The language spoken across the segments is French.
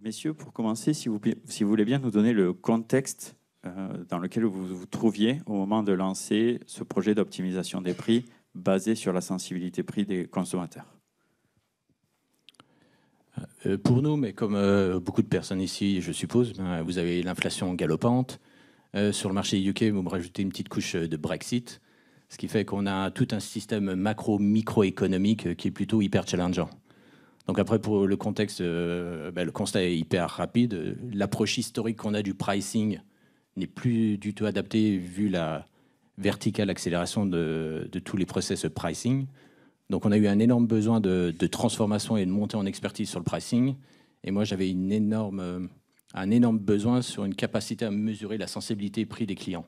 Messieurs, pour commencer, si vous voulez bien nous donner le contexte dans lequel vous vous trouviez au moment de lancer ce projet d'optimisation des prix basé sur la sensibilité prix des consommateurs. Pour nous, mais comme beaucoup de personnes ici, je suppose, vous avez l'inflation galopante. Sur le marché UK, vous me rajoutez une petite couche de Brexit, ce qui fait qu'on a tout un système macro-microéconomique qui est plutôt hyper challengeant. Donc après, pour le contexte, le constat est hyper rapide. L'approche historique qu'on a du pricing n'est plus du tout adaptée vu la verticale accélération de tous les process pricing. Donc on a eu un énorme besoin de transformation et de montée en expertise sur le pricing. Et moi, j'avais un énorme besoin sur une capacité à mesurer la sensibilité prix des clients.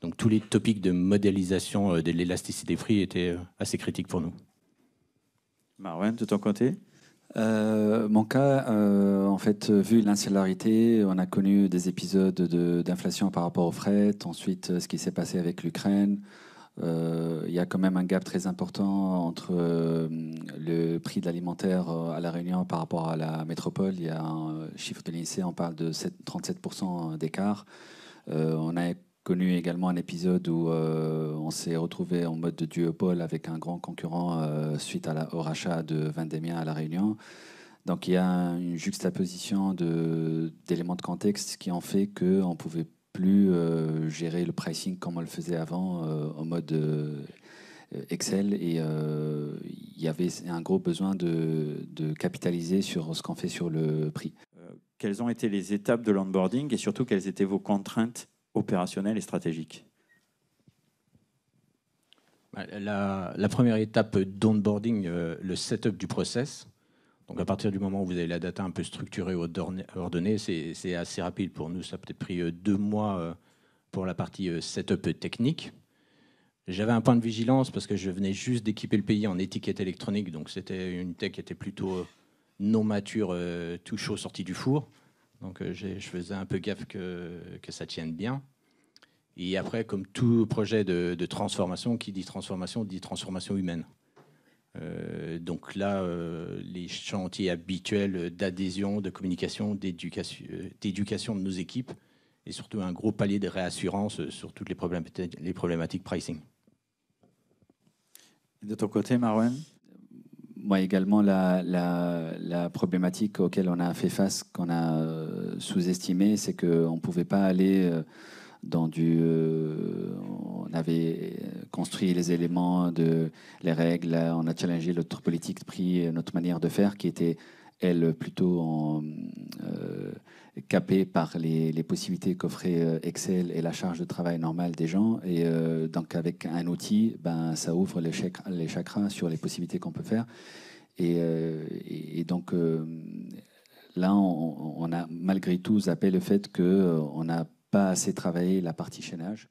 Donc tous les topics de modélisation de l'élasticité des prix étaient assez critiques pour nous. Marwan, de ton côté? Mon cas, en fait, vu l'insularité, on a connu des épisodes d'inflation par rapport au fret, ensuite ce qui s'est passé avec l'Ukraine. Il y a quand même un gap très important entre le prix de l'alimentaire à La Réunion par rapport à la métropole. Il y a un chiffre de l'INSEE, on parle de 37% d'écart. On a connu également un épisode où on s'est retrouvé en mode de duopole avec un grand concurrent suite au rachat de Vendémia à La Réunion. Donc il y a une juxtaposition d'éléments de contexte qui ont fait qu'on pouvait plus gérer le pricing comme on le faisait avant en mode Excel, et il y avait un gros besoin de capitaliser sur ce qu'on fait sur le prix. Quelles ont été les étapes de l'onboarding et surtout quelles étaient vos contraintes opérationnelles et stratégiques? La première étape d'onboarding, le setup du process. Donc à partir du moment où vous avez la data un peu structurée, ordonnée, c'est assez rapide pour nous. Ça a peut-être pris 2 mois pour la partie setup technique. J'avais un point de vigilance parce que je venais juste d'équiper le pays en étiquette électronique. Donc c'était une tech qui était plutôt non mature, tout chaud, sorti du four. Donc je faisais un peu gaffe que ça tienne bien. Et après, comme tout projet de transformation, qui dit transformation humaine. Donc là, les chantiers habituels d'adhésion, de communication, d'éducation de nos équipes, et surtout un gros palier de réassurance sur toutes les problématiques pricing. De ton côté, Marwan? Moi également, la problématique auquel on a fait face, qu'on a sous-estimé, c'est qu'on ne pouvait pas aller dans on avait construit les éléments, les règles, on a challengé notre politique de prix, notre manière de faire, qui était, elle, plutôt capée par les possibilités qu'offrait Excel et la charge de travail normale des gens. Et donc, avec un outil, ça ouvre les chakras sur les possibilités qu'on peut faire. Et donc, là, on a malgré tout zappé le fait qu'on n'a pas assez travaillé la partie chaînage.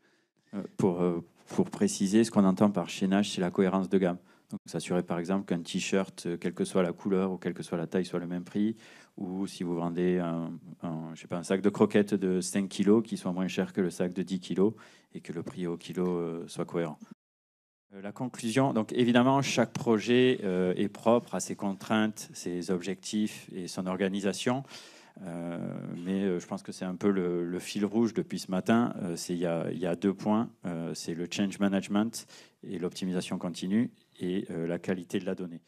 Pour préciser, ce qu'on entend par chaînage, c'est la cohérence de gamme. Donc, s'assurer par exemple qu'un t-shirt, quelle que soit la couleur ou quelle que soit la taille, soit le même prix. Ou si vous vendez un sac de croquettes de 5 kg qui soit moins cher que le sac de 10 kg et que le prix au kilo soit cohérent. La conclusion, donc évidemment, chaque projet est propre à ses contraintes, ses objectifs et son organisation. Mais je pense que c'est un peu le fil rouge depuis ce matin. Il y a 2 points. C'est le change management et l'optimisation continue et la qualité de la donnée.